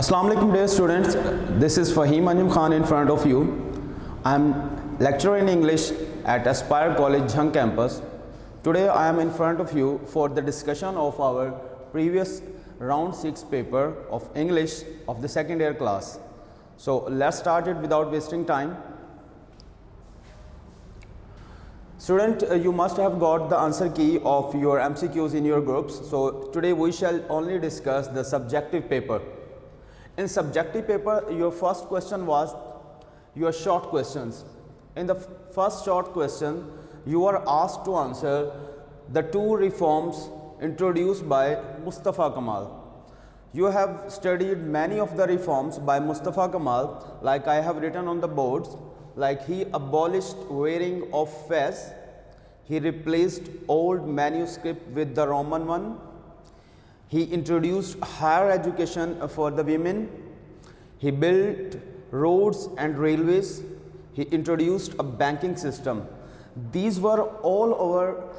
Assalamu alaikum dear students, this is Fahim Anjum Khan in front of you. I am lecturer in English at Aspire College Jhang campus. Today I am in front of you for the discussion of our previous round 6 paper of English of the second year class. So let's start it without wasting time. Student, you must have got the answer key of your MCQs in your groups. So today we shall only discuss the subjective paper. In subjective paper, your first question was your short questions. In the first short question, you are asked to answer the 2 reforms introduced by Mustafa Kemal. You have studied many of the reforms by Mustafa Kemal, like I have written on the boards, like he abolished wearing of fez, he replaced old manuscript with the Roman one, he introduced higher education for the women, he built roads and railways, he introduced a banking system. These were all our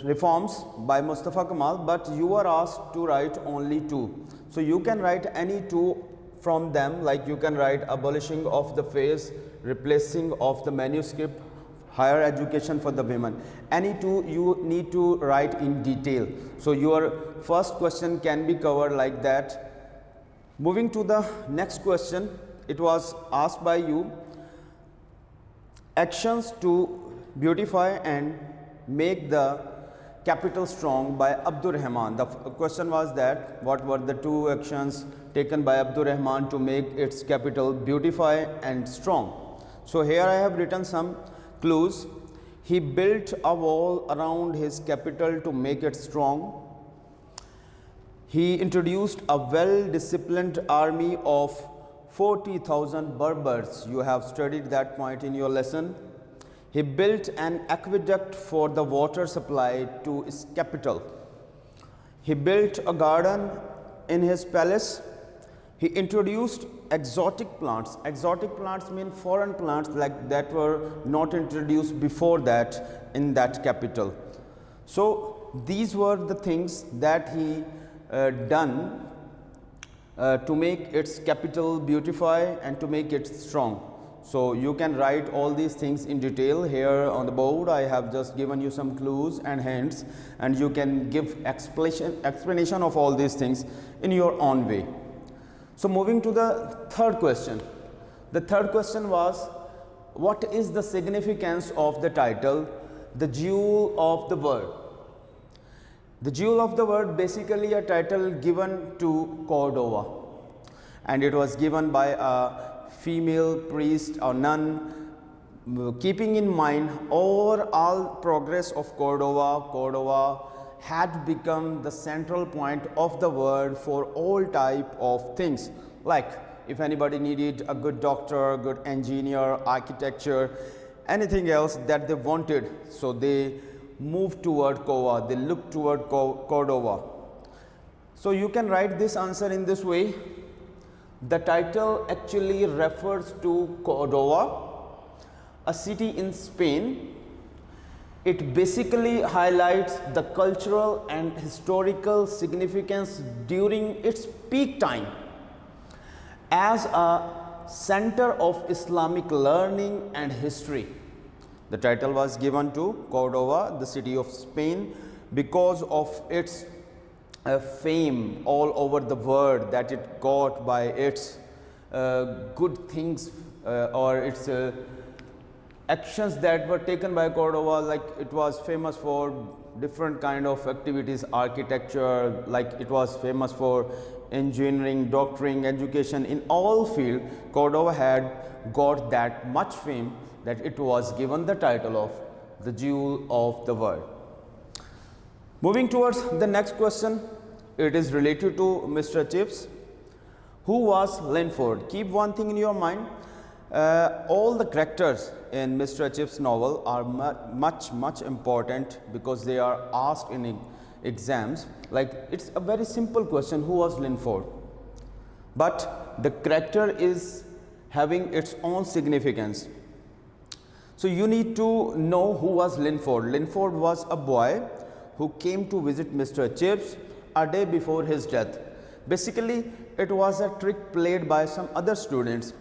reforms by Mustafa Kemal, but you are asked to write only 2. So you can write any 2 from them, like you can write abolishing of the fez, replacing of the manuscript, higher education for the women. Any 2 you need to write in detail. So your first question can be covered like that. Moving to the next question, it was asked by you, actions to beautify and make the capital strong by Abdur Rahman. The question was that what were the 2 actions taken by Abdur Rahman to make its capital beautify and strong. So here I have written some clues. He built a wall around his capital to make it strong. He introduced a well-disciplined army of 40,000 Berbers. You have studied that point in your lesson. He built an aqueduct for the water supply to his capital. He built a garden in his palace. He introduced exotic plants. Exotic plants mean foreign plants like that were not introduced before that in that capital. So these were the things that he done to make its capital beautify and to make it strong. So you can write all these things in detail. Here on the board I have just given you some clues and hints, and you can give explanation of all these things in your own way. So moving to the third question. The third question was, what is the significance of the title, the jewel of the word? The jewel of the word, basically a title given to Cordova, and it was given by a female priest or nun, keeping in mind overall progress of Cordova. Cordova had become the central point of the world for all type of things, like if anybody needed a good doctor, good engineer, architecture, anything else that they wanted, so they moved toward Cordova, they looked toward Cordova. So you can write this answer in this way. The title actually refers to Cordova, a city in Spain. It basically highlights the cultural and historical significance during its peak time as a center of Islamic learning and history. The title was given to Cordova, the city of Spain, because of its fame all over the world that it got by its good things or its actions that were taken by Cordova. Like it was famous for different kind of activities, architecture, like it was famous for engineering, doctoring, education. In all field, Cordova had got that much fame that it was given the title of the jewel of the world. Moving towards the next question, it is related to Mr. Chips. Who was Linford? Keep one thing in your mind. All the characters in Mr. Chips' novel are much important because they are asked in exams. Like it's a very simple question, who was Linford? But the character is having its own significance. So you need to know who was Linford. Linford was a boy who came to visit Mr. Chips a day before his death. Basically, it was a trick played by some other students.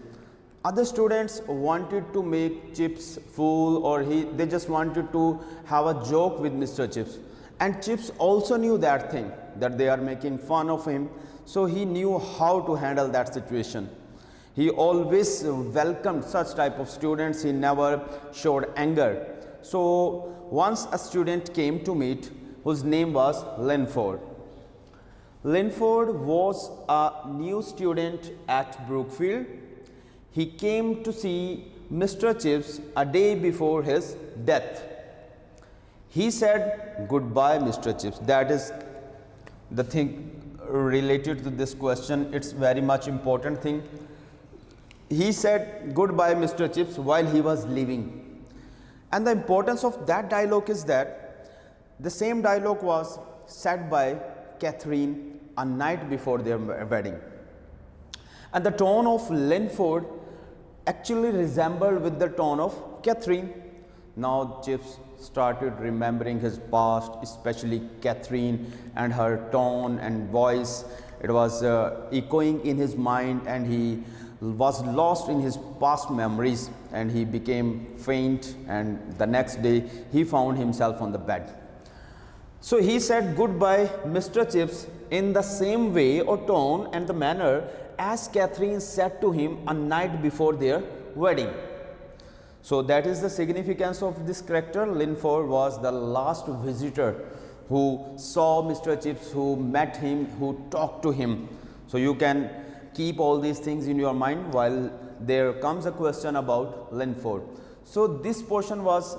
Other students wanted to make Chips fool, or they just wanted to have a joke with Mr. Chips. And Chips also knew that thing, that they are making fun of him. So he knew how to handle that situation. He always welcomed such type of students. He never showed anger. So once a student came to meet whose name was Linford. Linford was a new student at Brookfield. He came to see Mr. Chips a day before his death. He said, "Goodbye, Mr. Chips." That is the thing related to this question. It's very much important thing. He said, "Goodbye, Mr. Chips," while he was leaving. And the importance of that dialogue is that the same dialogue was said by Catherine a night before their wedding. And the tone of Linford actually resembled with the tone of Catherine. Now Chips started remembering his past, especially Catherine and her tone and voice. It was echoing in his mind, and he was lost in his past memories, and he became faint, and the next day he found himself on the bed. So he said, "Goodbye, Mr. Chips," in the same way or tone and the manner as Catherine said to him a night before their wedding. So that is the significance of this character. Linford was the last visitor who saw Mr. Chips, who met him, who talked to him. So you can keep all these things in your mind while there comes a question about Linford. So this portion was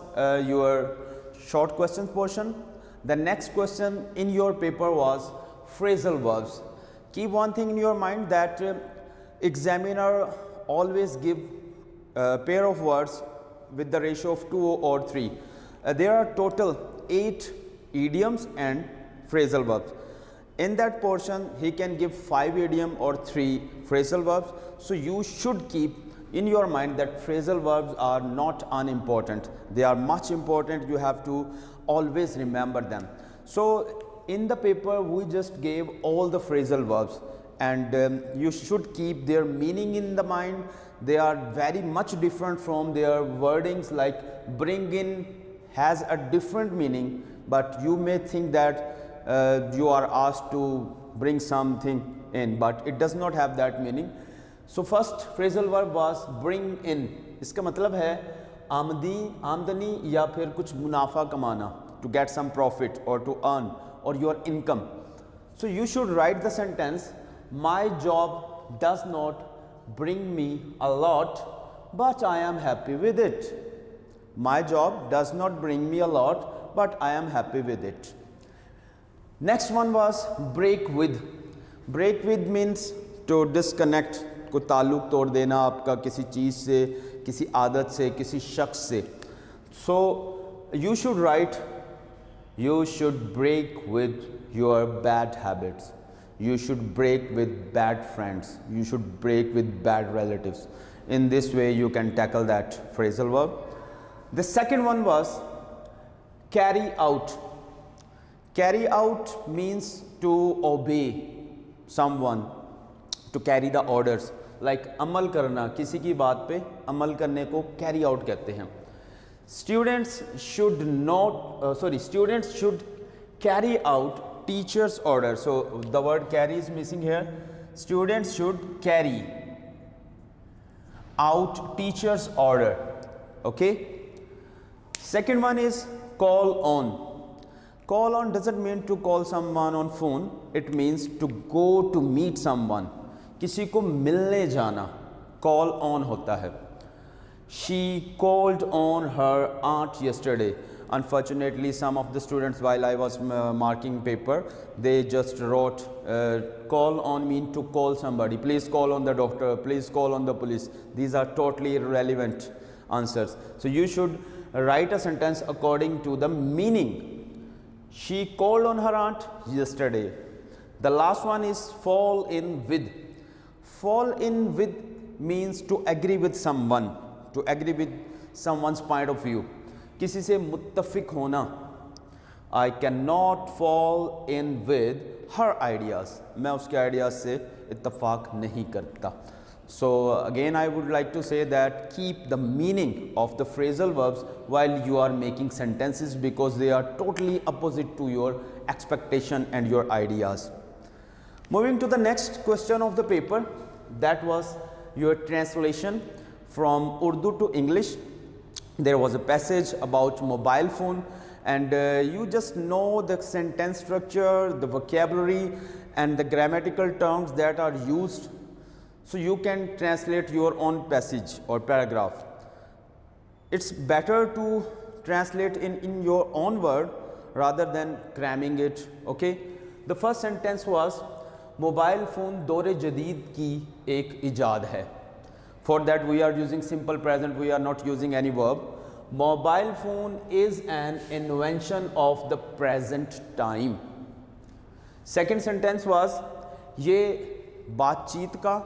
your short questions portion. The next question in your paper was phrasal verbs. Keep one thing in your mind, that examiner always give a pair of words with the ratio of 2 or 3. There are total 8 idioms and phrasal verbs. In that portion, he can give 5 idiom or 3 phrasal verbs. So you should keep in your mind that phrasal verbs are not unimportant. They are much important. You have to always remember them. So in the paper, we just gave all the phrasal verbs, and you should keep their meaning in the mind. They are very much different from their wordings, like bring in has a different meaning, but you may think that you are asked to bring something in, but it does not have that meaning. So first phrasal verb was bring in. इसका मतलब है आमदनी या फिर कुछ मुनाफा कमाना, to get some profit or to earn, or your income. So you should write the sentence, my job does not bring me a lot, but I am happy with it. My job does not bring me a lot, but I am happy with it. Next one was break with. Break with means to disconnect, को ताल्लुक तोड़ देना आपका किसी चीज़ से, किसी आदत से, किसी शख्स से. So you should write, you should break with your bad habits. You should break with bad friends. You should break with bad relatives. In this way you can tackle that phrasal verb. The second one was carry out. Carry out means to obey someone, to carry the orders. Like अमल करना, किसी की बात पे अमल करने को carry out कहते हैं. Students should carry out teacher's order. So the word carry is missing here. Students should carry out teacher's order. Okay. Second one is call on. Call on doesn't mean to call someone on phone. It means to go to meet someone. किसी को मिलने जाना call on होता है. She called on her aunt yesterday. Unfortunately, some of the students, while I was marking paper, they just wrote call on mean to call somebody. Please call on the doctor. Please call on the police. These are totally irrelevant answers. So you should write a sentence according to the meaning. She called on her aunt yesterday. The last one is fall in with. Fall in with means to agree with someone, to agree with someone's point of view. किसी से मुत्तफिक होना. I cannot fall in with her ideas. मैं उसके ideas से इत्तफाक नहीं करता. So again I would like to say that keep the meaning of the phrasal verbs while you are making sentences, because they are totally opposite to your expectation and your ideas. Moving to the next question of the paper, that was your translation from Urdu to English. There was a passage about mobile phone, and you just know the sentence structure, the vocabulary and the grammatical terms that are used, so you can translate your own passage or paragraph. It's better to translate in your own word rather than cramming it. Okay, the first sentence was mobile phone दौरे जदीद की एक इजाद है. For that we are using simple present, we are not using any verb. Mobile phone is an invention of the present time. Second sentence was ये बातचीत का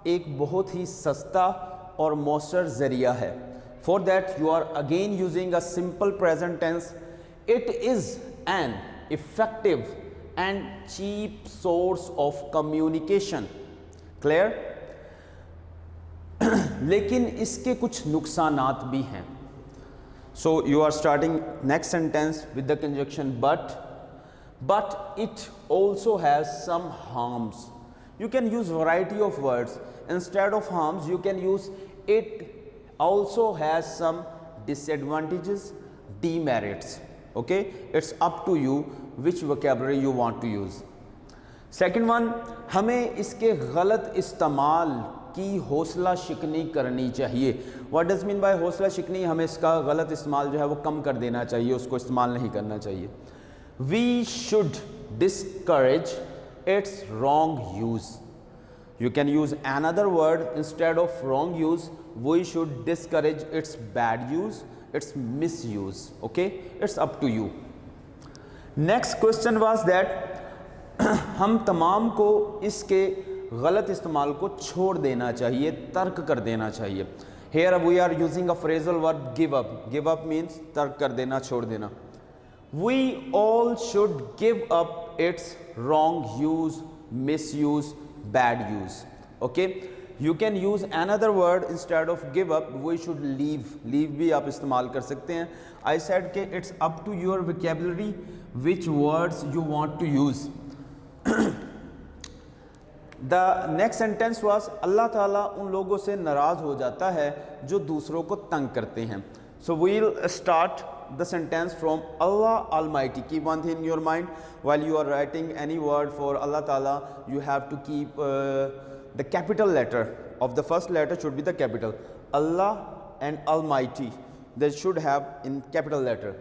एक बहुत ही सस्ता और मौसर ज़रिया है. For that you are again using a simple present tense. It is an effective and cheap source of communication. Clear? लेकिन इसके कुछ नुकसानात भी हैं. So you are starting next sentence with the conjunction but it also has some harms. You can use variety of words. Instead of harms you can use it also has some disadvantages, demerits. Okay, it's up to you which vocabulary you want to use. Second one, हमें इसके गलत इस्तेमाल की हौसला शिकनी करनी चाहिए. What does mean by हौसला शिकनी? हमें इसका गलत इस्तेमाल जो है वो कम कर देना चाहिए, उसको इस्तेमाल नहीं करना चाहिए. We should discourage its wrong use. You can use another word instead of wrong use. We should discourage its bad use, its misuse. Okay, it's up to you. Next question was that हम तमाम को इसके गलत इस्तेमाल को छोड़ देना चाहिए, तर्क कर देना चाहिए. Here we are using a phrasal verb give up. Give up means तर्क कर देना, छोड़ देना. We all should give up its wrong use, misuse, bad use. Okay, you can use another word instead of give up. We should leave. Leave भी आप इस्तेमाल कर सकते हैं. I said कि it's up to your vocabulary which words you want to use. The next sentence was अल्लाह ताला उन लोगों से नाराज़ हो जाता है जो दूसरों को तंग करते हैं. So we'll start the sentence from Allah Almighty. Keep one thing in your mind, while you are writing any word for Allah Ta'ala, you have to keep the capital letter of the first letter should be the capital. Allah and Almighty, they should have in capital letter.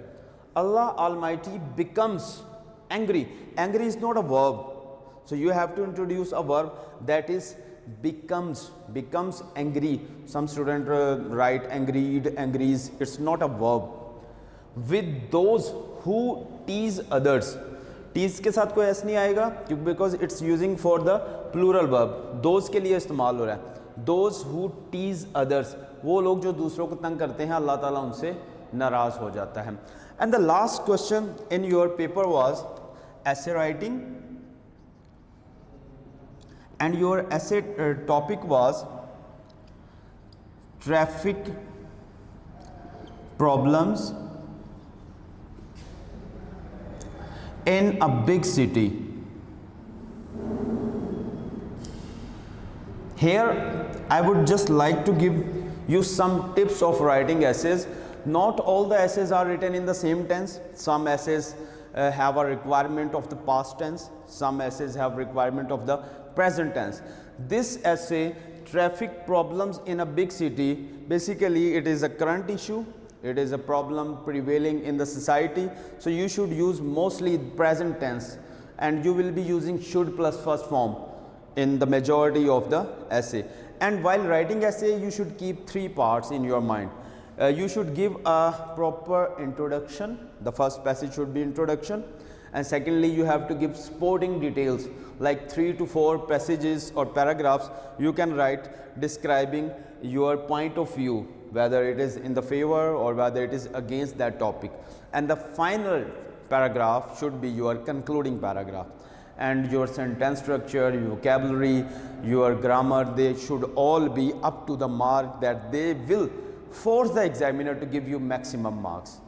Allah Almighty becomes angry. Angry is not a verb, so you have to introduce a verb that is becomes angry. Some student write angried, angries. It's not a verb. With those who tease others. Tease के साथ कोई ऐसा नहीं आएगा because it's using for the plural verb. Those के लिए इस्तेमाल हो रहा है. Those who tease others, वो लोग जो दूसरों को तंग करते हैं, अल्लाह ताला उनसे नाराज़ हो जाता है. And the last question in your paper was essay writing, and your essay topic was traffic problems in a big city. Here I would just like to give you some tips of writing essays. Not all the essays are written in the same tense. Some essays have a requirement of the past tense. Some essays have requirement of the present tense. This essay, traffic problems in a big city, basically it is a current issue. It is a problem prevailing in the society. So you should use mostly present tense, and you will be using should plus first form in the majority of the essay. And while writing essay, you should keep three parts in your mind. You should give a proper introduction. The first passage should be introduction, and secondly you have to give supporting details like 3 to 4 passages or paragraphs you can write describing your point of view, whether it is in the favor or whether it is against that topic. And the final paragraph should be your concluding paragraph, and your sentence structure, your vocabulary, your grammar, they should all be up to the mark that they will force the examiner to give you maximum marks.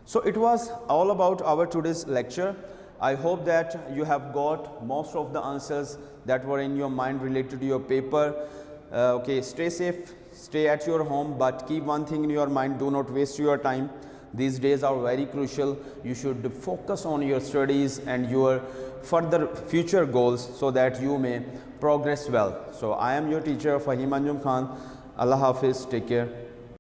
So it was all about our today's lecture. I hope that you have got most of the answers that were in your mind related to your paper. Okay, stay safe, stay at your home, but keep one thing in your mind: do not waste your time. These days are very crucial. You should focus on your studies and your further future goals so that you may progress well. So I am your teacher Fahim Anjum Khan. Allah Hafiz, take care.